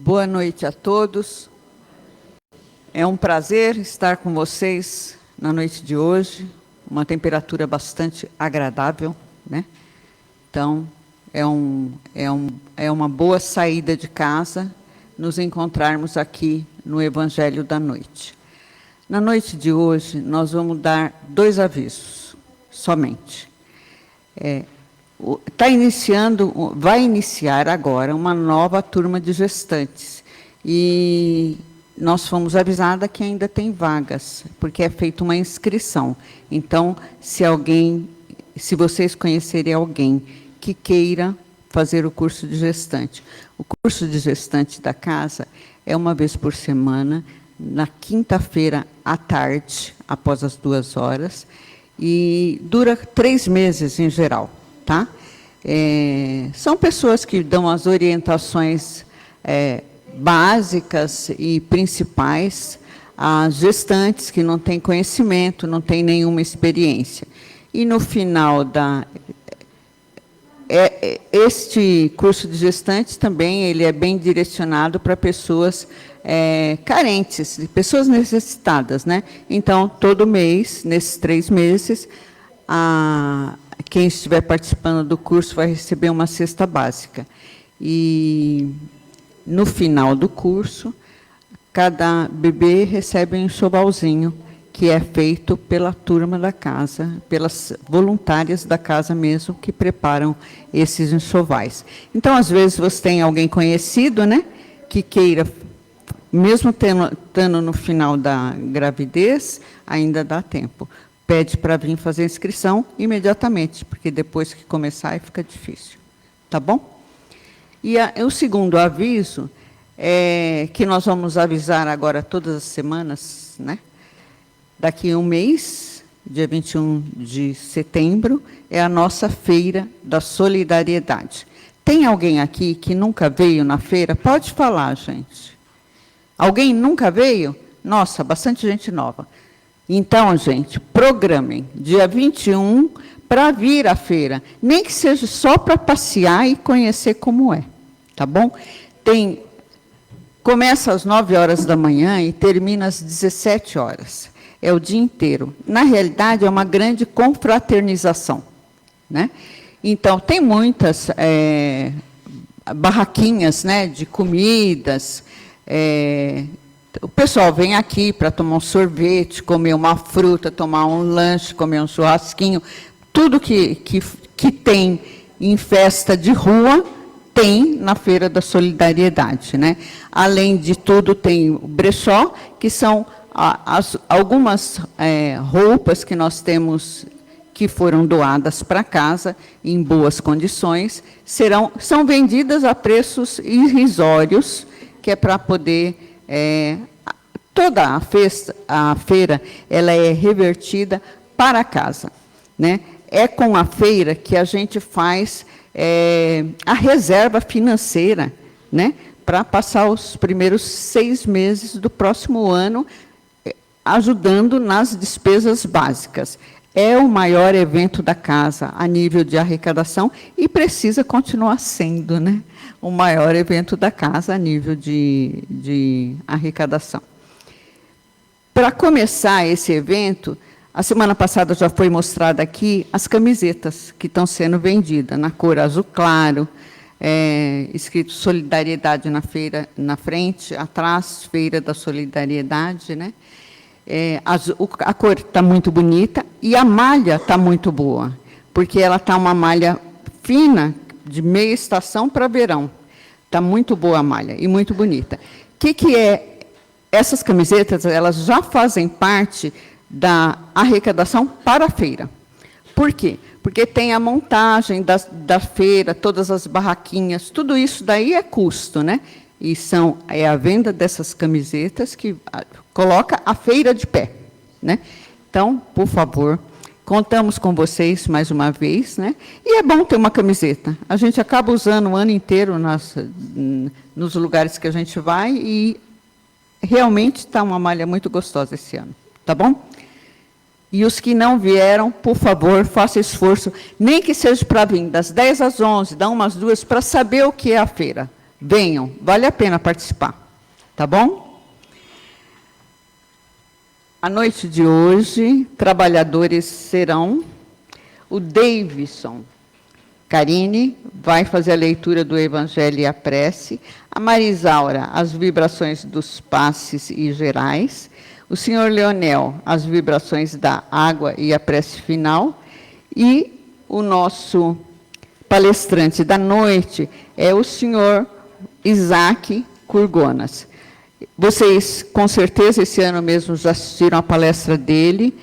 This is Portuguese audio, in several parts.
Boa noite a todos. É um prazer estar com vocês na noite de hoje. Uma temperatura bastante agradável, né? Então, é uma boa saída de casa nos encontrarmos aqui no Evangelho da Noite. Na noite de hoje, nós vamos dar 2 avisos, somente. Vai iniciar agora uma nova turma de gestantes. E nós fomos avisadas que ainda tem vagas, porque é feita uma inscrição. Então, se vocês conhecerem alguém que queira fazer o curso de gestante. O curso de gestante da casa é uma vez por semana, na quinta-feira à tarde, após as 2 horas, e dura 3 meses em geral, tá? São pessoas que dão as orientações básicas e principais a gestantes que não têm conhecimento, não têm nenhuma experiência. E no final este curso de gestantes também ele é bem direcionado para pessoas carentes, pessoas necessitadas, né? Então, todo mês, nesses 3 meses, quem estiver participando do curso vai receber uma cesta básica. E, no final do curso, cada bebê recebe um enxovalzinho, que é feito pela turma da casa, pelas voluntárias da casa mesmo, que preparam esses enxovais. Então, às vezes, você tem alguém conhecido, né, que queira, mesmo estando no final da gravidez, ainda dá tempo. Pede para vir fazer a inscrição imediatamente, porque depois que começar, fica difícil. Tá bom? E o segundo aviso é que nós vamos avisar agora todas as semanas, né? Daqui a um mês, dia 21 de setembro, é a nossa Feira da Solidariedade. Tem alguém aqui que nunca veio na feira? Pode falar, gente. Alguém nunca veio? Nossa, bastante gente nova. Então, gente, programem dia 21 para vir à feira. Nem que seja só para passear e conhecer como é. Tá bom? Começa às 9 horas da manhã e termina às 17 horas. É o dia inteiro. Na realidade, é uma grande confraternização, né? Então, tem muitas barraquinhas, né, de comidas. O pessoal vem aqui para tomar um sorvete, comer uma fruta, tomar um lanche, comer um churrasquinho. Tudo que tem em festa de rua, tem na Feira da Solidariedade, né? Além de tudo, tem o brechó, que são algumas roupas que nós temos que foram doadas para casa em boas condições, são vendidas a preços irrisórios, que é para poder toda a feira ela é revertida para casa, né? É com a feira que a gente faz a reserva financeira, né? Para passar os primeiros 6 meses do próximo ano ajudando nas despesas básicas. É o maior evento da casa a nível de arrecadação e precisa continuar sendo, né, o maior evento da casa a nível de arrecadação. Para começar esse evento, a semana passada já foi mostrada aqui as camisetas que estão sendo vendidas, na cor azul claro, escrito Solidariedade na frente, atrás, Feira da Solidariedade, né? A cor está muito bonita e a malha está muito boa, porque ela está uma malha fina, de meia estação para verão. Está muito boa a malha e muito bonita. O que é? Essas camisetas, elas já fazem parte da arrecadação para a feira. Por quê? Porque tem a montagem da feira, todas as barraquinhas, tudo isso daí é custo, né? E é a venda dessas camisetas que coloca a feira de pé, né? Então, por favor, contamos com vocês mais uma vez, né? E é bom ter uma camiseta. A gente acaba usando o ano inteiro nos lugares que a gente vai e realmente está uma malha muito gostosa esse ano, tá bom? E os que não vieram, por favor, faça esforço, nem que seja para vir das 10 às 11, da 1 às 2, para saber o que é a feira. venham, vale a pena participar, tá bom? A noite de hoje, trabalhadores serão o Davidson Carine, vai fazer a leitura do Evangelho e a prece, a Marisaura, as vibrações dos passes e gerais, o senhor Leonel, as vibrações da água e a prece final, e o nosso palestrante da noite é o senhor Isaac Kurgonas. Vocês, com certeza, esse ano mesmo já assistiram a palestra dele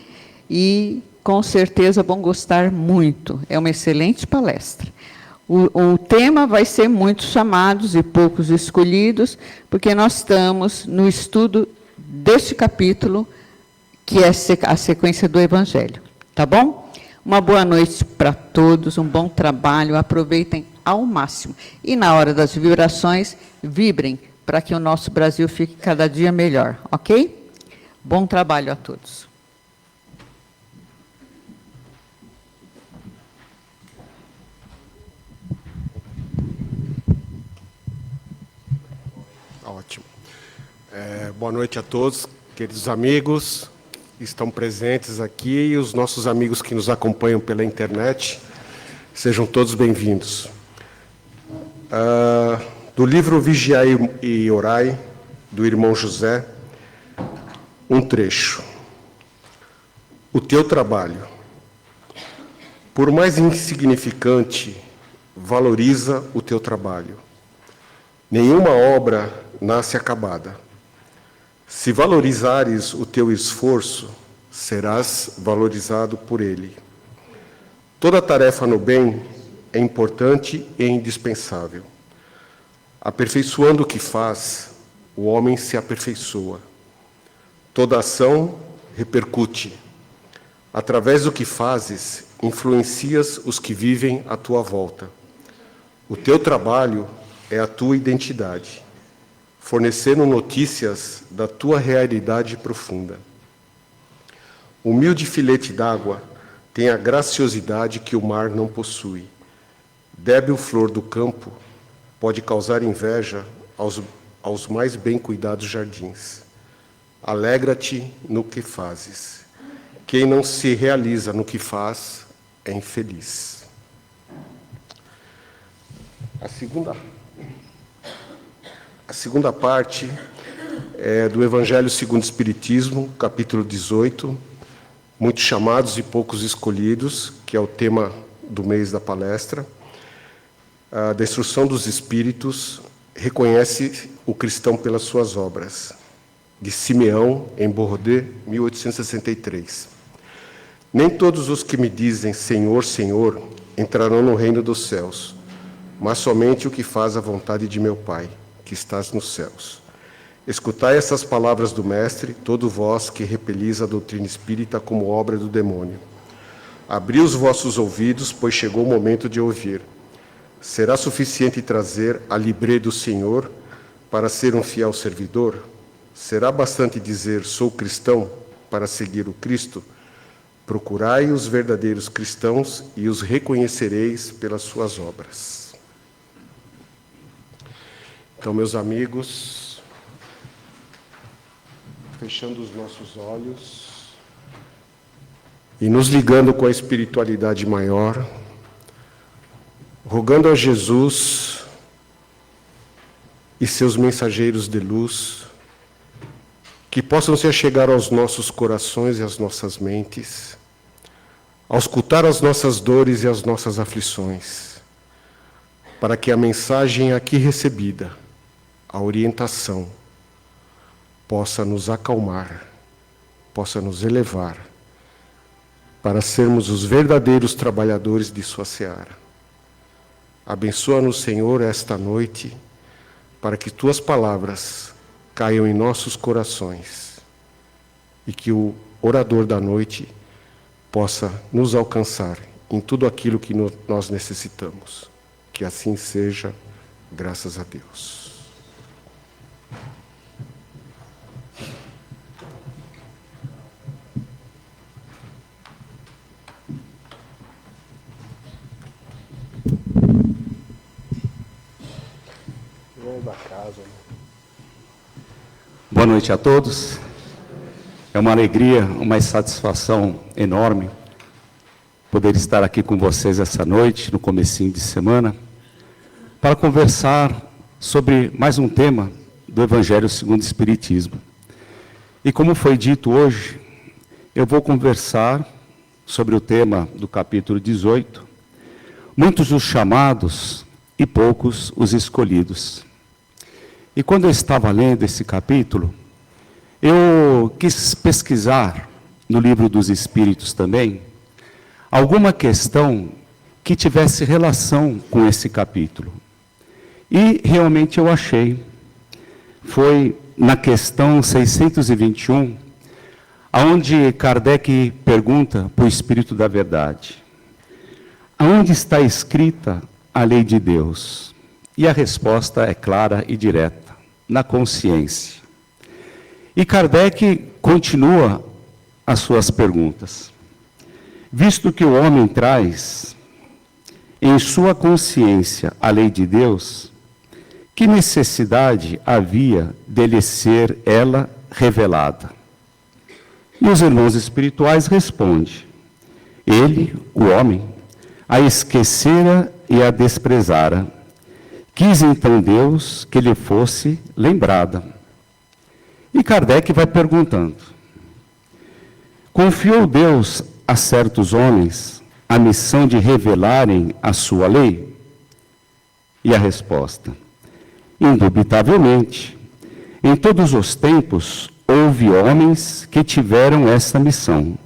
e, com certeza, vão gostar muito. É uma excelente palestra. O tema vai ser muitos chamados e poucos escolhidos, porque nós estamos no estudo deste capítulo, que é a sequência do Evangelho. Tá bom? Uma boa noite para todos, um bom trabalho, aproveitem ao máximo. E na hora das vibrações, vibrem para que o nosso Brasil fique cada dia melhor, ok? Bom trabalho a todos. Ótimo. Boa noite a todos, queridos amigos que estão presentes aqui e os nossos amigos que nos acompanham pela internet. Sejam todos bem-vindos. Do livro Vigiai e Orai, do irmão José, um trecho. O teu trabalho, por mais insignificante, valoriza o teu trabalho. Nenhuma obra nasce acabada. Se valorizares o teu esforço, serás valorizado por ele. Toda tarefa no bem é importante e indispensável. Aperfeiçoando o que faz, o homem se aperfeiçoa. Toda ação repercute. Através do que fazes, influencias os que vivem à tua volta. O teu trabalho é a tua identidade, fornecendo notícias da tua realidade profunda. O humilde filete d'água tem a graciosidade que o mar não possui. Débil flor do campo pode causar inveja aos mais bem cuidados jardins. Alegra-te no que fazes. Quem não se realiza no que faz é infeliz. A segunda parte é do Evangelho segundo o Espiritismo, capítulo 18, muitos chamados e poucos escolhidos, que é o tema do mês da palestra. A destruição dos espíritos reconhece o cristão pelas suas obras, de Simeão, em Bordeaux, 1863. Nem todos os que me dizem Senhor, Senhor, entrarão no reino dos céus, mas somente o que faz a vontade de meu Pai, que estás nos céus. Escutai essas palavras do Mestre, todo vós que repelis a doutrina espírita como obra do demônio. Abri os vossos ouvidos, pois chegou o momento de ouvir. Será suficiente trazer a libré do Senhor para ser um fiel servidor? Será bastante dizer, sou cristão, para seguir o Cristo? Procurai os verdadeiros cristãos e os reconhecereis pelas suas obras. Então, meus amigos, fechando os nossos olhos e nos ligando com a espiritualidade maior, rogando a Jesus e seus mensageiros de luz que possam se achegar aos nossos corações e às nossas mentes, auscultar as nossas dores e as nossas aflições, para que a mensagem aqui recebida, a orientação, possa nos acalmar, possa nos elevar, para sermos os verdadeiros trabalhadores de sua seara. Abençoa-nos, Senhor, esta noite, para que tuas palavras caiam em nossos corações e que o orador da noite possa nos alcançar em tudo aquilo que nós necessitamos. Que assim seja, graças a Deus. Boa noite a todos. É uma alegria, uma satisfação enorme poder estar aqui com vocês essa noite, no comecinho de semana, para conversar sobre mais um tema do Evangelho segundo o Espiritismo. E como foi dito hoje, eu vou conversar sobre o tema do capítulo 18, muitos os chamados e poucos os escolhidos. E quando eu estava lendo esse capítulo, eu quis pesquisar no Livro dos Espíritos também alguma questão que tivesse relação com esse capítulo. E realmente eu achei. Foi na questão 621, onde Kardec pergunta para o Espírito da Verdade: aonde está escrita a lei de Deus? E a resposta é clara e direta: na consciência. E Kardec continua as suas perguntas. Visto que o homem traz em sua consciência a lei de Deus, que necessidade havia dele ser ela revelada? E os irmãos espirituais respondem: ele, o homem, a esquecera e a desprezara. Quis então Deus que lhe fosse lembrada. E Kardec vai perguntando: confiou Deus a certos homens a missão de revelarem a sua lei? E a resposta: indubitavelmente. Em todos os tempos houve homens que tiveram essa missão.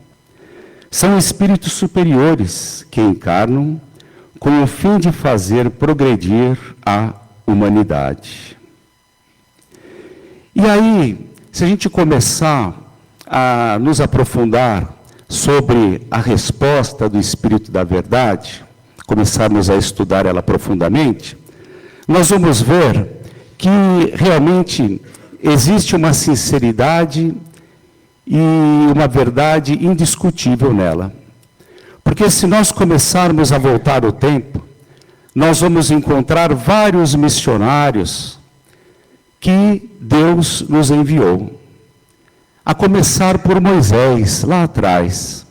São espíritos superiores que encarnam com o fim de fazer progredir a humanidade. E aí, se a gente começar a nos aprofundar sobre a resposta do Espírito da Verdade, começarmos a estudar ela profundamente, nós vamos ver que realmente existe uma sinceridade e uma verdade indiscutível nela. Porque se nós começarmos a voltar o tempo, nós vamos encontrar vários missionários que Deus nos enviou. A começar por Moisés, lá atrás.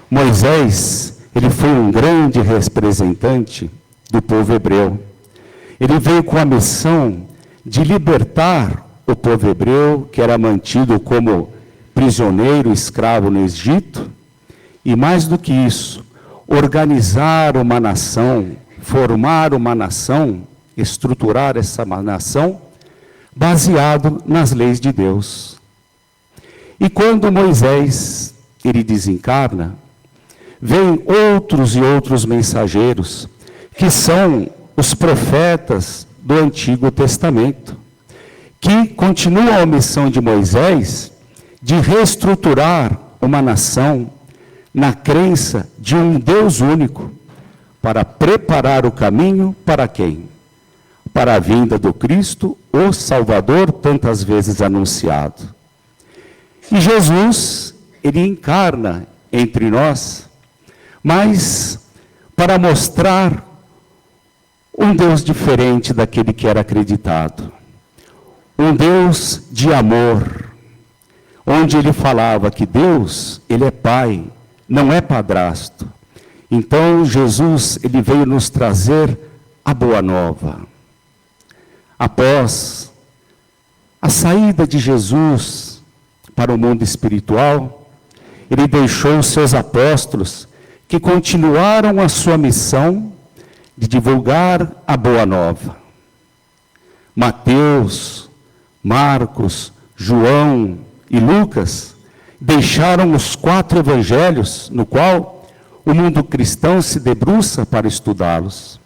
Moisés, ele foi um grande representante do povo hebreu. Ele veio com a missão de libertar o povo hebreu, que era mantido como prisioneiro, escravo no Egito, e mais do que isso, organizar uma nação, formar uma nação, estruturar essa nação, baseado nas leis de Deus. E quando Moisés, ele desencarna, vêm outros e outros mensageiros, que são os profetas do Antigo Testamento, que continuam a missão de Moisés de reestruturar uma nação na crença de um Deus único, para preparar o caminho para quem? Para a vinda do Cristo, o Salvador, tantas vezes anunciado. E Jesus, ele encarna entre nós, mas para mostrar um Deus diferente daquele que era acreditado. Um Deus de amor, onde ele falava que Deus, ele é Pai, não é padrasto. Então, Jesus, ele veio nos trazer a boa nova. Após a saída de Jesus para o mundo espiritual, ele deixou os seus apóstolos, que continuaram a sua missão de divulgar a boa nova. Mateus, Marcos, João e Lucas deixaram os 4 evangelhos, no qual o mundo cristão se debruça para estudá-los.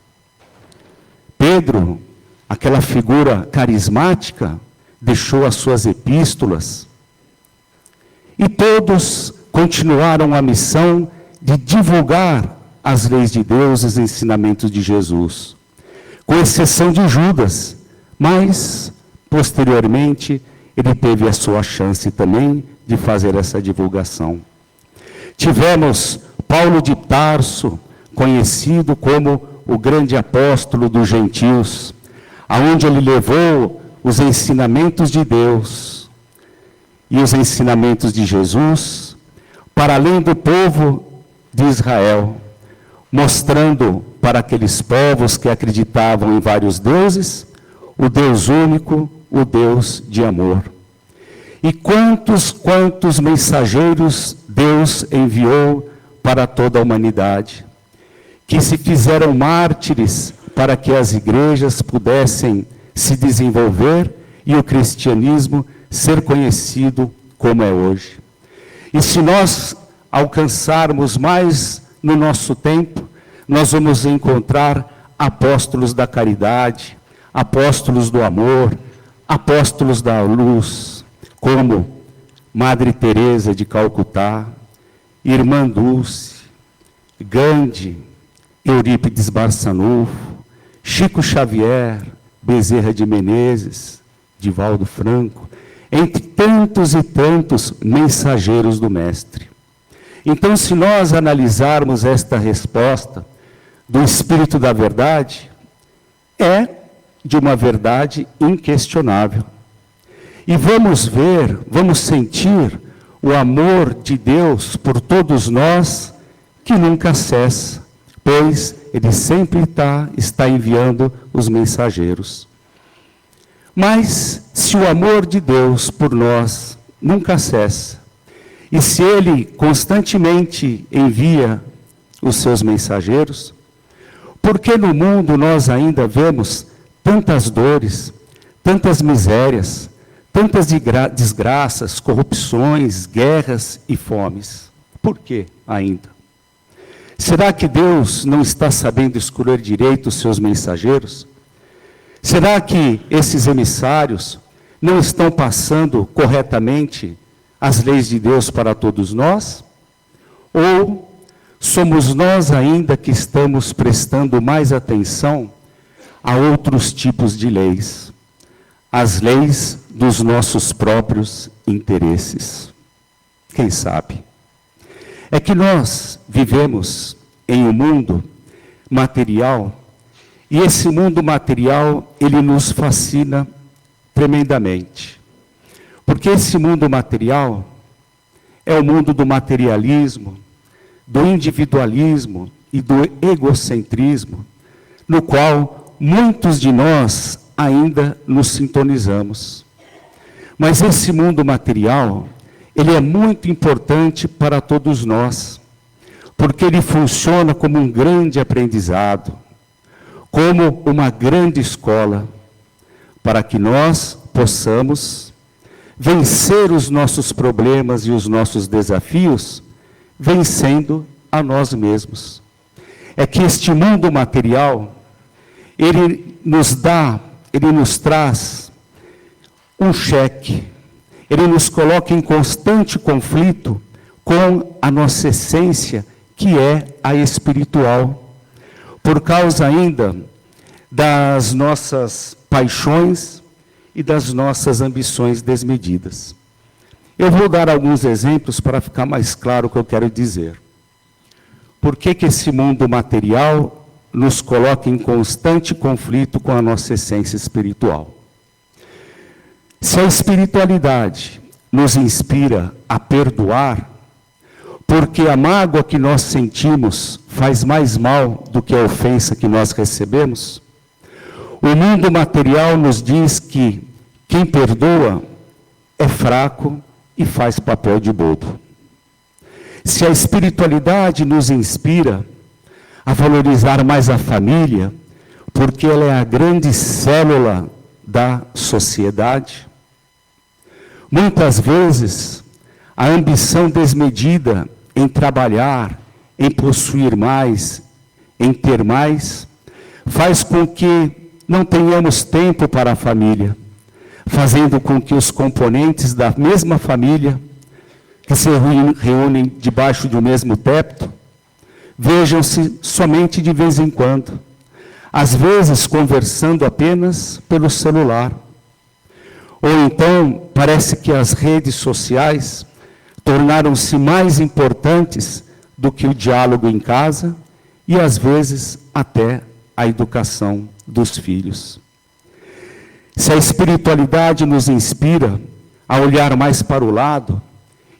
Pedro, aquela figura carismática, deixou as suas epístolas. E todos continuaram a missão de divulgar as leis de Deus, os ensinamentos de Jesus. Com exceção de Judas, mas, posteriormente, ele teve a sua chance também de fazer essa divulgação. Tivemos Paulo de Tarso, conhecido como o grande apóstolo dos gentios, aonde ele levou os ensinamentos de Deus e os ensinamentos de Jesus para além do povo de Israel, mostrando para aqueles povos que acreditavam em vários deuses, o Deus único, o Deus de amor. E quantos mensageiros Deus enviou para toda a humanidade, que se fizeram mártires para que as igrejas pudessem se desenvolver e o cristianismo ser conhecido como é hoje. E se nós alcançarmos mais no nosso tempo, nós vamos encontrar apóstolos da caridade, apóstolos do amor, apóstolos da luz, como Madre Teresa de Calcutá, Irmã Dulce, Gandhi, Eurípides Barçanufo, Chico Xavier, Bezerra de Menezes, Divaldo Franco, entre tantos e tantos mensageiros do Mestre. Então, se nós analisarmos esta resposta do Espírito da Verdade, é de uma verdade inquestionável. E vamos ver, vamos sentir o amor de Deus por todos nós, que nunca cessa, pois Ele sempre está enviando os mensageiros. Mas, se o amor de Deus por nós nunca cessa, e se Ele constantemente envia os seus mensageiros, por que no mundo nós ainda vemos tantas dores, tantas misérias, tantas desgraças, corrupções, guerras e fomes? Por que ainda? Será que Deus não está sabendo escolher direito os seus mensageiros? Será que esses emissários não estão passando corretamente as leis de Deus para todos nós? Ou somos nós ainda que estamos prestando mais atenção a outros tipos de leis, as leis dos nossos próprios interesses? Quem sabe? É que nós vivemos em um mundo material, e esse mundo material, ele nos fascina tremendamente. Porque esse mundo material é o mundo do materialismo, do individualismo e do egocentrismo, no qual muitos de nós ainda nos sintonizamos. Mas esse mundo material, ele é muito importante para todos nós, porque ele funciona como um grande aprendizado, como uma grande escola, para que nós possamos vencer os nossos problemas e os nossos desafios, vencendo a nós mesmos. É que este mundo material, ele nos traz um cheque, ele nos coloca em constante conflito com a nossa essência, que é a espiritual, por causa ainda das nossas paixões e das nossas ambições desmedidas. Eu vou dar alguns exemplos para ficar mais claro o que eu quero dizer. Por que esse mundo material nos coloca em constante conflito com a nossa essência espiritual? Se a espiritualidade nos inspira a perdoar, porque a mágoa que nós sentimos faz mais mal do que a ofensa que nós recebemos, o mundo material nos diz que quem perdoa é fraco e faz papel de bobo. Se a espiritualidade nos inspira a valorizar mais a família, porque ela é a grande célula da sociedade, muitas vezes a ambição desmedida em trabalhar, em possuir mais, em ter mais, faz com que não tenhamos tempo para a família, fazendo com que os componentes da mesma família, que se reúnem debaixo de um mesmo teto, vejam-se somente de vez em quando, às vezes conversando apenas pelo celular. Ou então, parece que as redes sociais tornaram-se mais importantes do que o diálogo em casa e, às vezes, até a educação dos filhos. se a espiritualidade nos inspira a olhar mais para o lado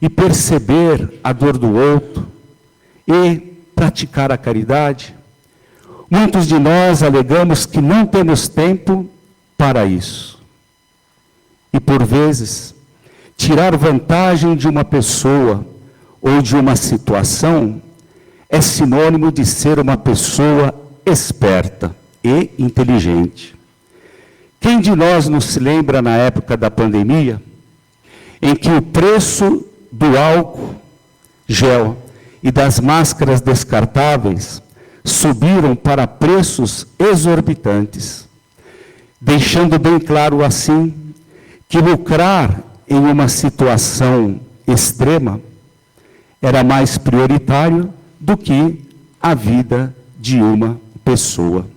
e perceber a dor do outro e praticar a caridade, muitos de nós alegamos que não temos tempo para isso. E por vezes, tirar vantagem de uma pessoa ou de uma situação é sinônimo de ser uma pessoa esperta e inteligente. Quem de nós não se lembra na época da pandemia, em que o preço do álcool gel e das máscaras descartáveis subiram para preços exorbitantes, deixando bem claro assim que lucrar em uma situação extrema era mais prioritário do que a vida de uma pessoa.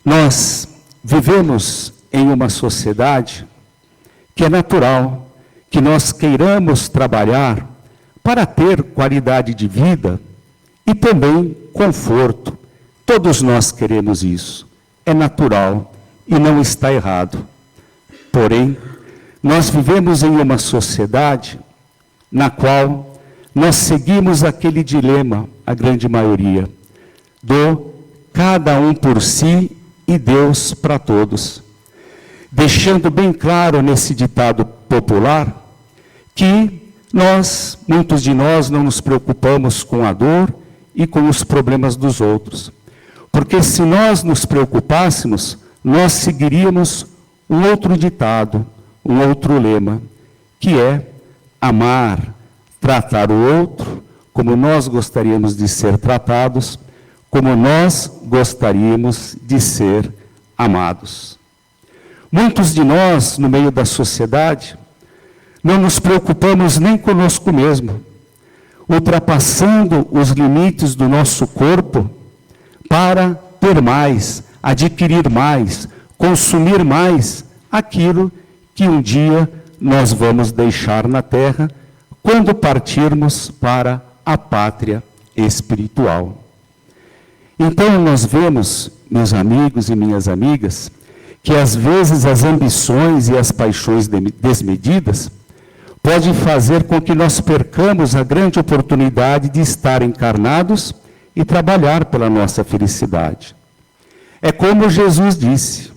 Nós vivemos em uma sociedade que é natural que nós queiramos trabalhar para ter qualidade de vida e também conforto. Todos nós queremos isso. É natural e não está errado. Porém, nós vivemos em uma sociedade na qual nós seguimos aquele dilema, a grande maioria, do cada um por si e Deus para todos. Deixando bem claro nesse ditado popular que muitos de nós não nos preocupamos com a dor e com os problemas dos outros. Porque se nós nos preocupássemos, nós seguiríamos um outro ditado, um outro lema, que é amar, tratar o outro como nós gostaríamos de ser tratados, como nós gostaríamos de ser amados. Muitos de nós, no meio da sociedade, não nos preocupamos nem conosco mesmo, ultrapassando os limites do nosso corpo para ter mais, adquirir mais, consumir mais aquilo que um dia nós vamos deixar na terra quando partirmos para a pátria espiritual. Então nós vemos, meus amigos e minhas amigas, que às vezes as ambições e as paixões desmedidas podem fazer com que nós percamos a grande oportunidade de estar encarnados e trabalhar pela nossa felicidade. É como Jesus disse,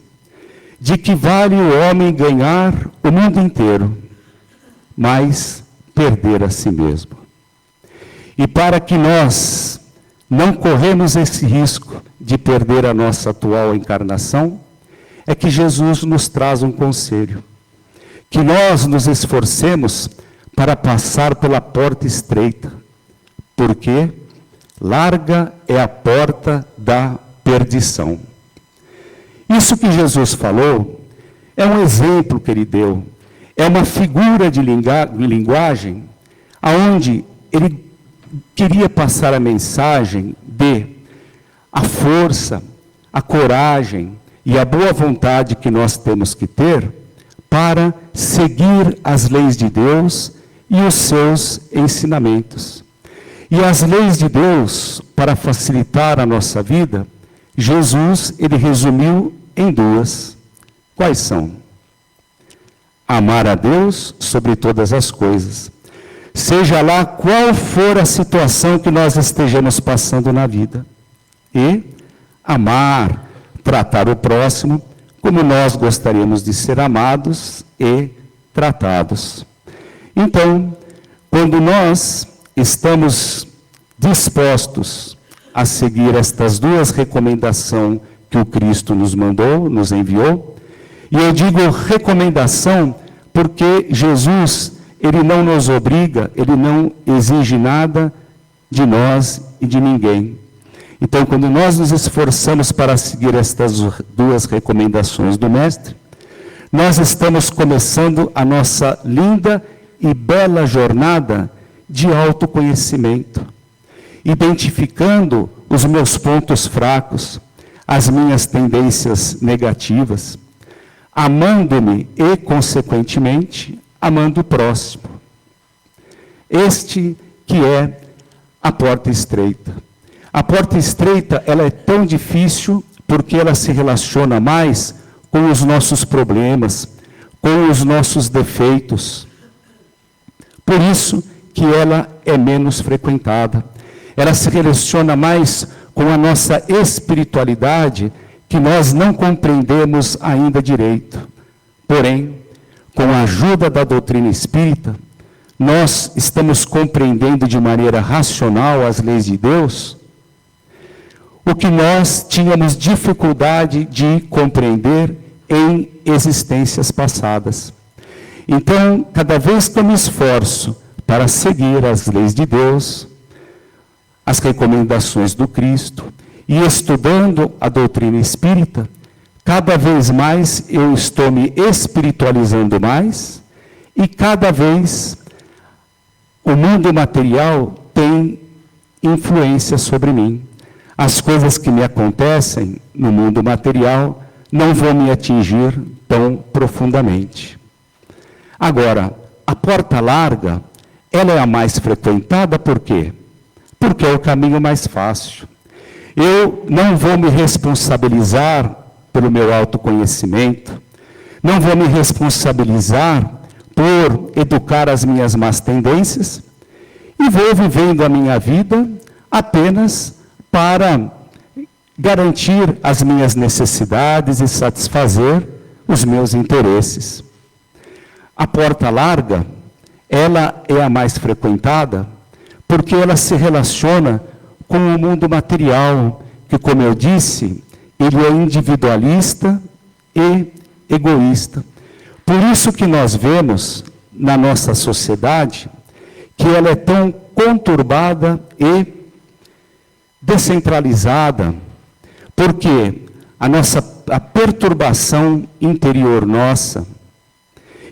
de que vale o homem ganhar o mundo inteiro, mas perder a si mesmo. E para que nós não corremos esse risco de perder a nossa atual encarnação, é que Jesus nos traz um conselho. Que nós nos esforcemos para passar pela porta estreita, porque larga é a porta da perdição. Isso que Jesus falou é um exemplo que ele deu, é uma figura de linguagem, aonde ele queria passar a mensagem de a força, a coragem e a boa vontade que nós temos que ter para seguir as leis de Deus e os seus ensinamentos. E as leis de Deus, para facilitar a nossa vida, Jesus, ele resumiu em duas. Quais são? Amar a Deus sobre todas as coisas, seja lá qual for a situação que nós estejamos passando na vida. E amar, tratar o próximo como nós gostaríamos de ser amados e tratados. Então, quando nós estamos dispostos a seguir estas duas recomendações que o Cristo nos mandou, nos enviou, e eu digo recomendação porque Jesus, ele não nos obriga, ele não exige nada de nós e de ninguém. Então, quando nós nos esforçamos para seguir estas duas recomendações do Mestre, nós estamos começando a nossa linda e bela jornada de autoconhecimento, identificando os meus pontos fracos, as minhas tendências negativas, amando-me e, consequentemente, amando o próximo. Este que é a porta estreita. A porta estreita, ela é tão difícil porque ela se relaciona mais com os nossos problemas, com os nossos defeitos. Por isso que ela é menos frequentada. Ela se relaciona mais com a nossa espiritualidade, que nós não compreendemos ainda direito. Porém, com a ajuda da doutrina espírita, nós estamos compreendendo de maneira racional as leis de Deus, o que nós tínhamos dificuldade de compreender em existências passadas. Então, cada vez que eu me esforço para seguir as leis de Deus, as recomendações do Cristo, e estudando a doutrina espírita, cada vez mais eu estou me espiritualizando mais, e cada vez o mundo material tem influência sobre mim. As coisas que me acontecem no mundo material não vão me atingir tão profundamente. Agora, a porta larga, ela é a mais frequentada, por quê? Porque é o caminho mais fácil. Eu não vou me responsabilizar pelo meu autoconhecimento, não vou me responsabilizar por educar as minhas más tendências, e vou vivendo a minha vida apenas para garantir as minhas necessidades e satisfazer os meus interesses. A porta larga, ela é a mais frequentada porque ela se relaciona com o mundo material, que, como eu disse, ele é individualista e egoísta. Por isso que nós vemos na nossa sociedade que ela é tão conturbada e descentralizada, porque a perturbação interior nossa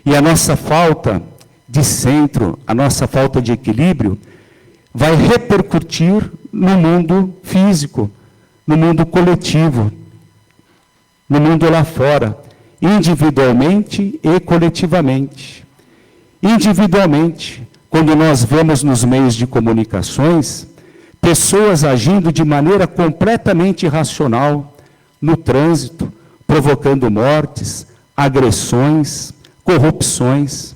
e a nossa falta de centro, a nossa falta de equilíbrio, vai repercutir no mundo físico, no mundo coletivo, no mundo lá fora, individualmente e coletivamente. Individualmente, quando nós vemos nos meios de comunicações, pessoas agindo de maneira completamente irracional, no trânsito, provocando mortes, agressões, corrupções.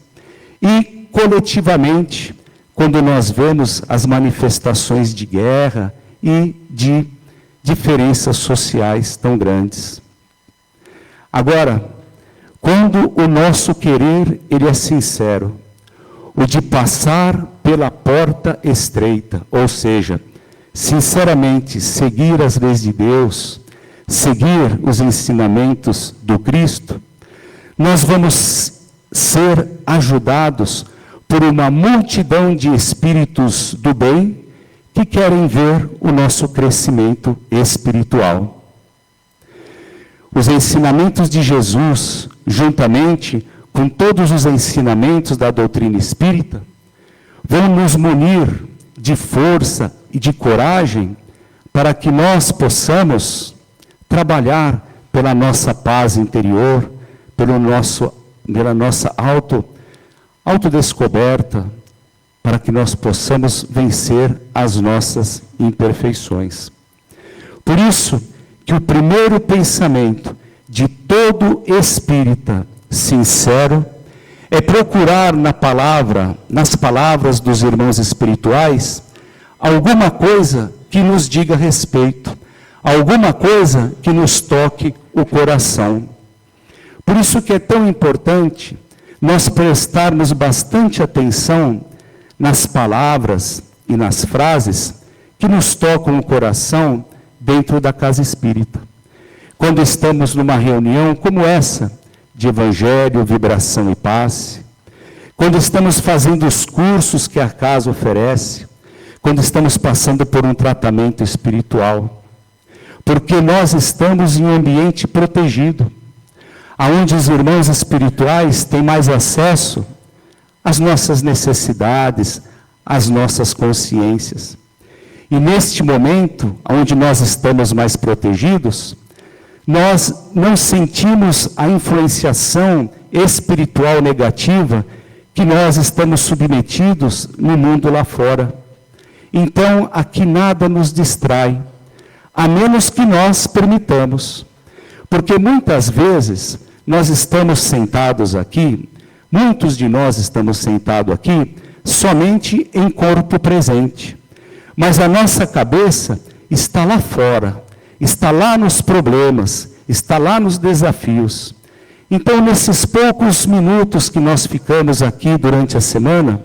E coletivamente, quando nós vemos as manifestações de guerra e de diferenças sociais tão grandes. Agora, quando o nosso querer ele é sincero, o de passar pela porta estreita, ou seja, sinceramente seguir as leis de Deus, seguir os ensinamentos do Cristo, nós vamos ser ajudados por uma multidão de espíritos do bem que querem ver o nosso crescimento espiritual. Os ensinamentos de Jesus, juntamente com todos os ensinamentos da doutrina espírita, vão nos munir de força e de coragem para que nós possamos trabalhar pela nossa paz interior, pela nossa autodescoberta, para que nós possamos vencer as nossas imperfeições. Por isso que o primeiro pensamento de todo espírita sincero é procurar nas palavras dos irmãos espirituais, alguma coisa que nos diga respeito, alguma coisa que nos toque o coração. Por isso que é tão importante nós prestarmos bastante atenção nas palavras e nas frases que nos tocam o coração dentro da casa espírita. Quando estamos numa reunião como essa, de Evangelho, Vibração e Paz, quando estamos fazendo os cursos que a casa oferece, quando estamos passando por um tratamento espiritual, porque nós estamos em um ambiente protegido, onde os irmãos espirituais têm mais acesso às nossas necessidades, às nossas consciências. E neste momento, onde nós estamos mais protegidos, nós não sentimos a influenciação espiritual negativa que nós estamos submetidos no mundo lá fora. Então, aqui nada nos distrai, a menos que nós permitamos. Porque muitas vezes nós estamos sentados aqui, muitos de nós estamos sentados aqui, somente em corpo presente. Mas a nossa cabeça está lá fora, está lá nos problemas, está lá nos desafios. Então, nesses poucos minutos que nós ficamos aqui durante a semana,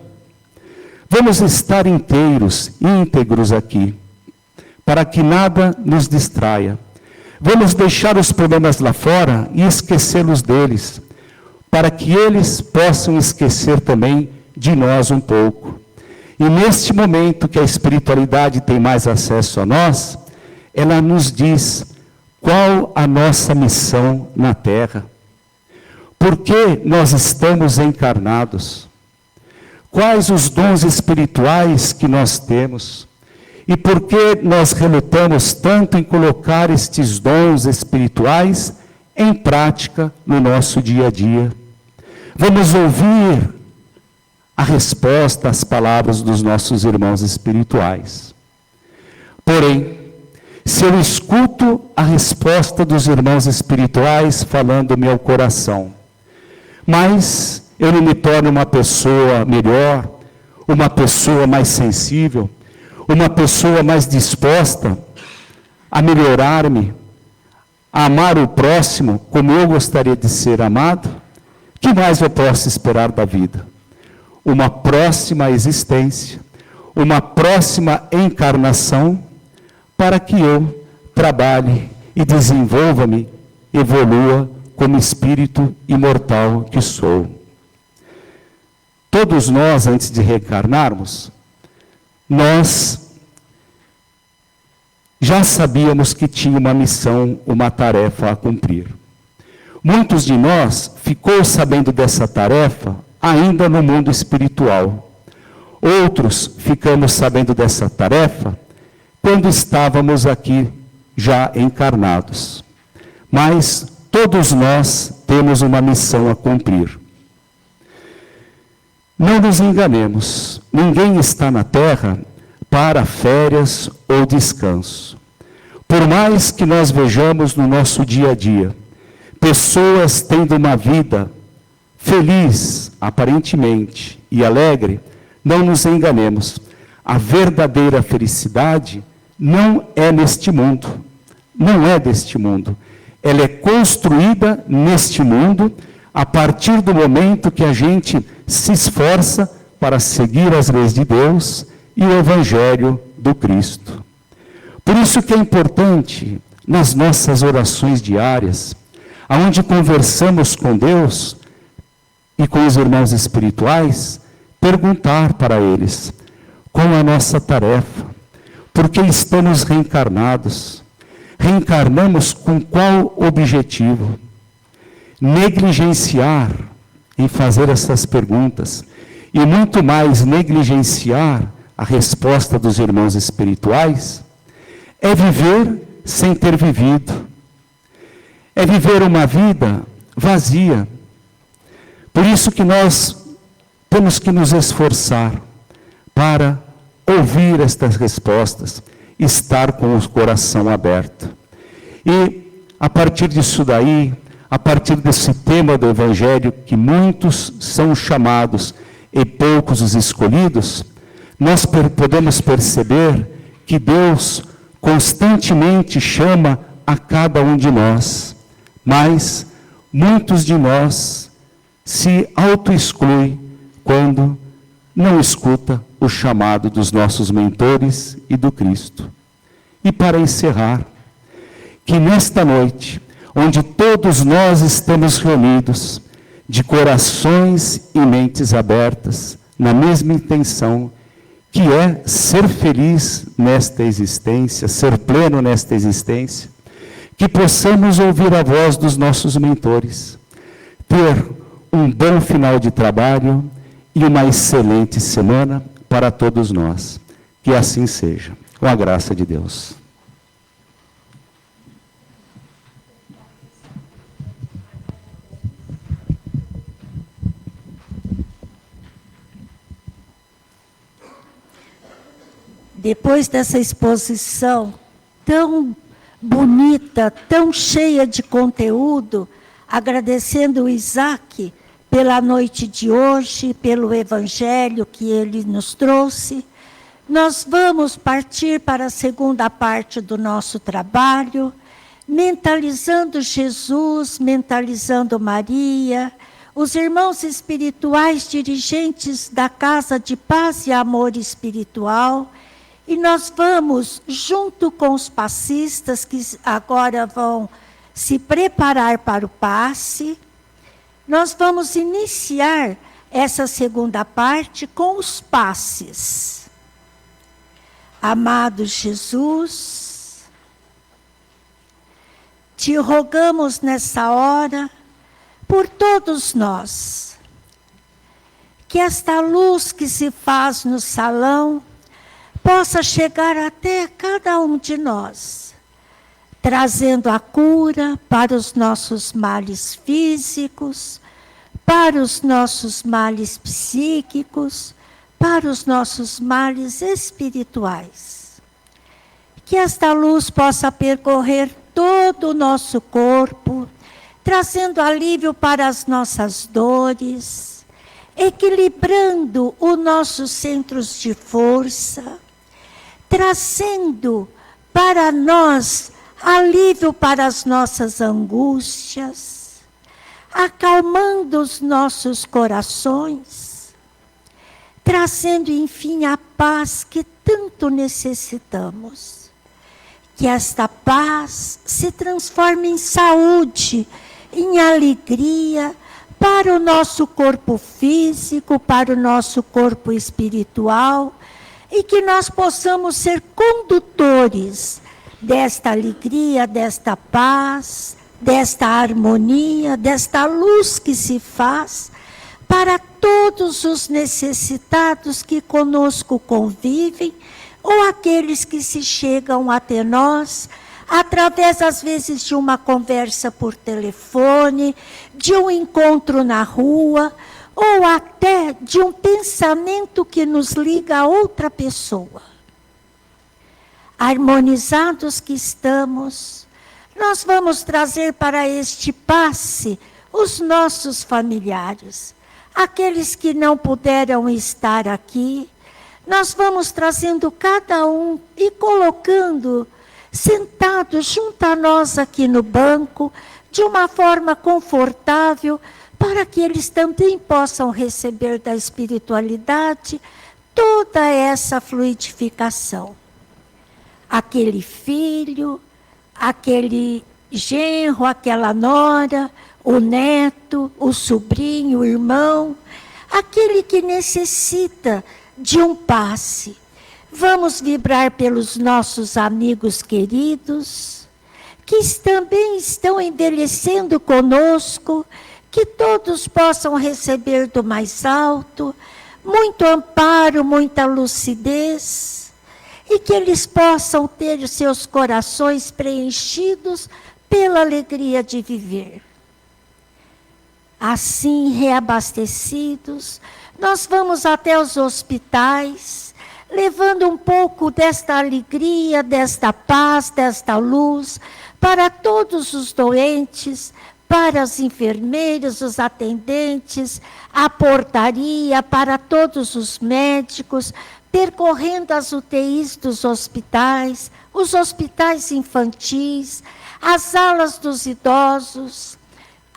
vamos estar íntegros aqui, para que nada nos distraia. Vamos deixar os problemas lá fora e esquecê-los deles, para que eles possam esquecer também de nós um pouco. E neste momento que a espiritualidade tem mais acesso a nós, ela nos diz qual a nossa missão na Terra. Por que nós estamos encarnados? Quais os dons espirituais que nós temos? E por que nós relutamos tanto em colocar estes dons espirituais em prática no nosso dia a dia? Vamos ouvir a resposta às palavras dos nossos irmãos espirituais. Porém, se eu escuto a resposta dos irmãos espirituais falando no meu coração, mas eu não me torno uma pessoa melhor, uma pessoa mais sensível, uma pessoa mais disposta a melhorar-me, a amar o próximo como eu gostaria de ser amado, o que mais eu posso esperar da vida? Uma próxima existência, uma próxima encarnação, para que eu trabalhe e desenvolva-me, evolua como espírito imortal que sou. Todos nós, antes de reencarnarmos, nós já sabíamos que tinha uma missão, uma tarefa a cumprir. Muitos de nós ficou sabendo dessa tarefa ainda no mundo espiritual. Outros ficamos sabendo dessa tarefa quando estávamos aqui já encarnados. Mas todos nós temos uma missão a cumprir. Não nos enganemos, ninguém está na Terra para férias ou descanso. Por mais que nós vejamos no nosso dia a dia, pessoas tendo uma vida feliz, aparentemente, e alegre, não nos enganemos. A verdadeira felicidade não é neste mundo, não é deste mundo. Ela é construída neste mundo a partir do momento que a gente se esforça para seguir as leis de Deus e o Evangelho do Cristo. Por isso que é importante, nas nossas orações diárias, aonde conversamos com Deus e com os irmãos espirituais, perguntar para eles qual é a nossa tarefa, por que estamos reencarnados, reencarnamos com qual objetivo? Negligenciar em fazer essas perguntas, e muito mais negligenciar a resposta dos irmãos espirituais, é viver sem ter vivido, é viver uma vida vazia. Por isso que nós temos que nos esforçar para ouvir estas respostas, estar com o coração aberto. E a partir disso daí, a partir desse tema do Evangelho, que muitos são chamados e poucos os escolhidos, nós podemos perceber que Deus constantemente chama a cada um de nós, mas muitos de nós se auto-excluem quando não escuta o chamado dos nossos mentores e do Cristo. E para encerrar, que nesta noite, onde todos nós estamos reunidos, de corações e mentes abertas, na mesma intenção, que é ser feliz nesta existência, ser pleno nesta existência, que possamos ouvir a voz dos nossos mentores, ter um bom final de trabalho e uma excelente semana para todos nós. Que assim seja, com a graça de Deus. Depois dessa exposição tão bonita, tão cheia de conteúdo, agradecendo o Isaac pela noite de hoje, pelo evangelho que ele nos trouxe. Nós vamos partir para a segunda parte do nosso trabalho, mentalizando Jesus, mentalizando Maria, os irmãos espirituais dirigentes da Casa de Paz e Amor Espiritual, e nós vamos, junto com os passistas que agora vão se preparar para o passe, nós vamos iniciar essa segunda parte com os passes. Amado Jesus, te rogamos nessa hora, por todos nós, que esta luz que se faz no salão possa chegar até cada um de nós, trazendo a cura para os nossos males físicos, para os nossos males psíquicos, para os nossos males espirituais. Que esta luz possa percorrer todo o nosso corpo, trazendo alívio para as nossas dores, equilibrando os nossos centros de força, trazendo para nós alívio para as nossas angústias, acalmando os nossos corações, trazendo, enfim, a paz que tanto necessitamos. Que esta paz se transforme em saúde, em alegria, para o nosso corpo físico, para o nosso corpo espiritual, e que nós possamos ser condutores desta alegria, desta paz, desta harmonia, desta luz que se faz, para todos os necessitados que conosco convivem, ou aqueles que se chegam até nós, através, às vezes, de uma conversa por telefone, de um encontro na rua, ou até de um pensamento que nos liga a outra pessoa. Harmonizados que estamos, nós vamos trazer para este passe os nossos familiares, aqueles que não puderam estar aqui. Nós vamos trazendo cada um e colocando sentado junto a nós aqui no banco, de uma forma confortável, para que eles também possam receber da espiritualidade toda essa fluidificação. Aquele filho, aquele genro, aquela nora, o neto, o sobrinho, o irmão, aquele que necessita de um passe. Vamos vibrar pelos nossos amigos queridos, que também estão envelhecendo conosco, que todos possam receber do mais alto, muito amparo, muita lucidez, e que eles possam ter os seus corações preenchidos pela alegria de viver. Assim, reabastecidos, nós vamos até os hospitais, levando um pouco desta alegria, desta paz, desta luz, para todos os doentes, para as enfermeiras, os atendentes, a portaria, para todos os médicos, percorrendo as UTIs dos hospitais, os hospitais infantis, as alas dos idosos,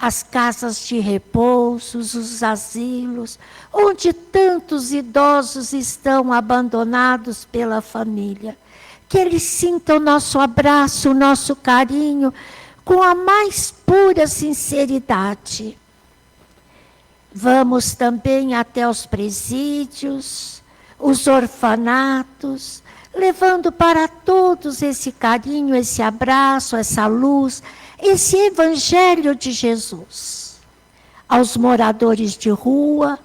as casas de repouso, os asilos, onde tantos idosos estão abandonados pela família. Que eles sintam o nosso abraço, o nosso carinho, com a mais pura sinceridade. Vamos também até os presídios, os orfanatos, levando para todos esse carinho, esse abraço, essa luz, esse evangelho de Jesus. Aos moradores de rua,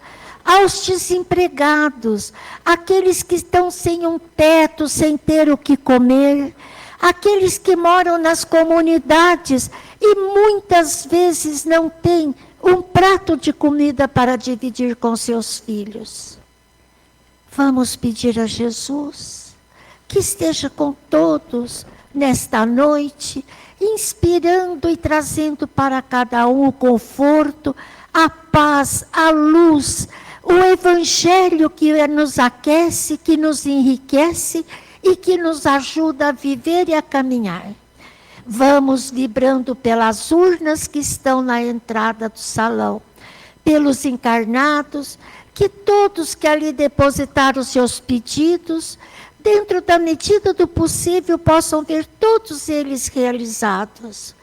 aos desempregados, aqueles que estão sem um teto, sem ter o que comer, aqueles que moram nas comunidades e muitas vezes não têm um prato de comida para dividir com seus filhos. Vamos pedir a Jesus que esteja com todos nesta noite, inspirando e trazendo para cada um o conforto, a paz, a luz, o Evangelho que nos aquece, que nos enriquece e que nos ajuda a viver e a caminhar. Vamos vibrando pelas urnas que estão na entrada do salão, pelos encarnados, que todos que ali depositaram seus pedidos, dentro da medida do possível, possam ver todos eles realizados.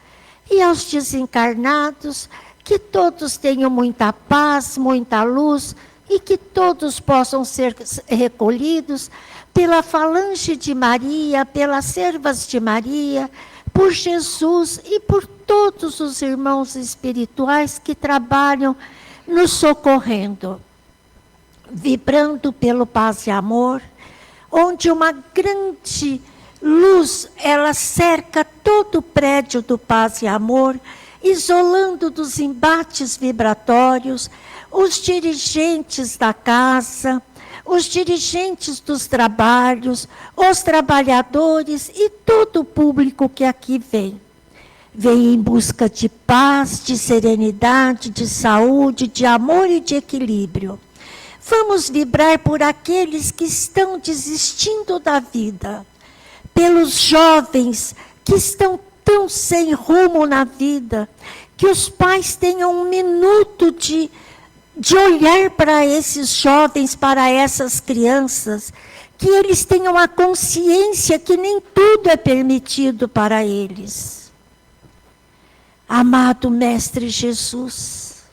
E aos desencarnados, que todos tenham muita paz, muita luz, e que todos possam ser recolhidos pela falange de Maria, pelas servas de Maria, por Jesus e por todos os irmãos espirituais que trabalham nos socorrendo, vibrando pelo paz e amor, onde uma grande luz, ela cerca todo o prédio do paz e amor, isolando dos embates vibratórios os dirigentes da casa, os dirigentes dos trabalhos, os trabalhadores e todo o público que aqui vem. Vem em busca de paz, de serenidade, de saúde, de amor e de equilíbrio. Vamos vibrar por aqueles que estão desistindo da vida, pelos jovens que estão tão sem rumo na vida, que os pais tenham um minuto de olhar para esses jovens, para essas crianças, que eles tenham a consciência que nem tudo é permitido para eles. Amado Mestre Jesus,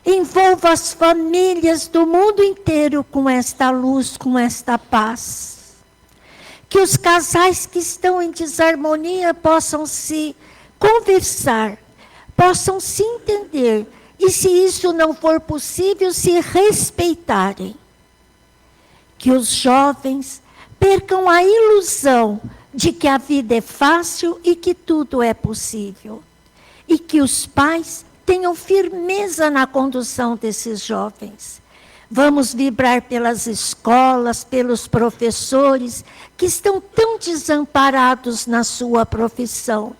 envolva as famílias do mundo inteiro com esta luz, com esta paz. Que os casais que estão em desarmonia possam se conversar, possam se entender, e se isso não for possível, se respeitarem. Que os jovens percam a ilusão de que a vida é fácil e que tudo é possível. E que os pais tenham firmeza na condução desses jovens. Vamos vibrar pelas escolas, pelos professores que estão tão desamparados na sua profissão.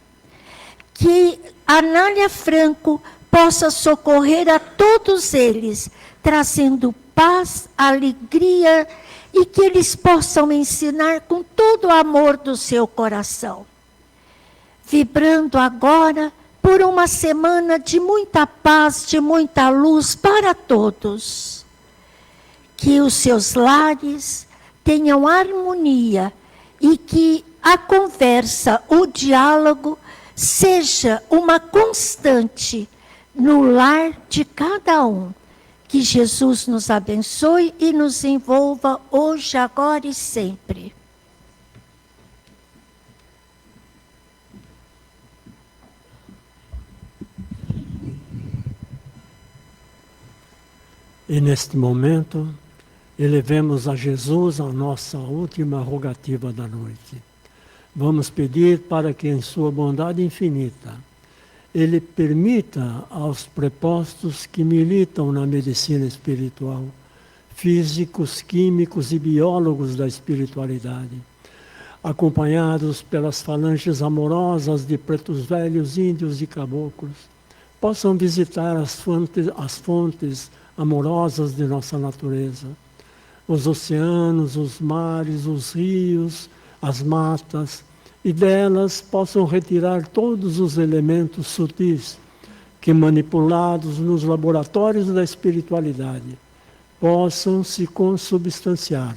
Que Anália Franco possa socorrer a todos eles, trazendo paz, alegria, e que eles possam ensinar com todo o amor do seu coração. Vibrando agora por uma semana de muita paz, de muita luz para todos. Que os seus lares tenham harmonia e que a conversa, o diálogo, seja uma constante no lar de cada um. Que Jesus nos abençoe e nos envolva hoje, agora e sempre. E neste momento, elevemos a Jesus a nossa última rogativa da noite. Vamos pedir para que, em sua bondade infinita, Ele permita aos prepostos que militam na medicina espiritual, físicos, químicos e biólogos da espiritualidade, acompanhados pelas falanges amorosas de pretos velhos, índios e caboclos, possam visitar as fontes amorosas de nossa natureza, os oceanos, os mares, os rios, as matas, e delas possam retirar todos os elementos sutis que, manipulados nos laboratórios da espiritualidade, possam se consubstanciar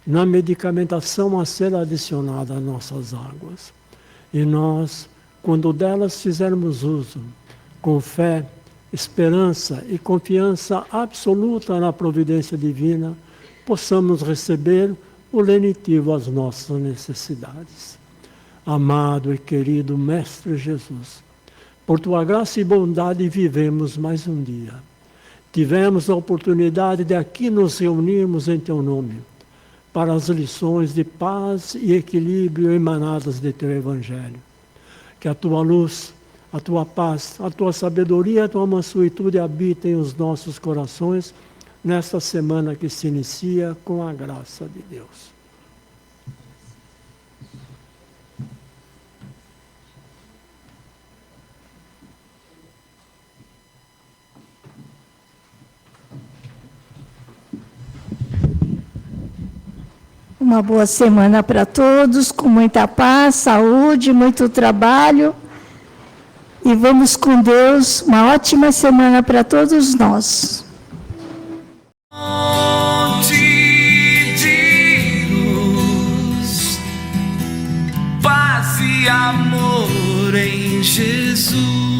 na medicamentação a ser adicionada às nossas águas. E nós, quando delas fizermos uso, com fé, esperança e confiança absoluta na providência divina, possamos receber o lenitivo às nossas necessidades. Amado e querido Mestre Jesus, por Tua graça e bondade vivemos mais um dia. Tivemos a oportunidade de aqui nos reunirmos em Teu nome, para as lições de paz e equilíbrio emanadas de Teu Evangelho. Que a Tua luz, a Tua paz, a Tua sabedoria, a Tua mansuetude habitem os nossos corações nesta semana que se inicia com a graça de Deus. Uma boa semana para todos, com muita paz, saúde, muito trabalho. E vamos com Deus. Uma ótima semana para todos nós. De luz, paz e amor em Jesus.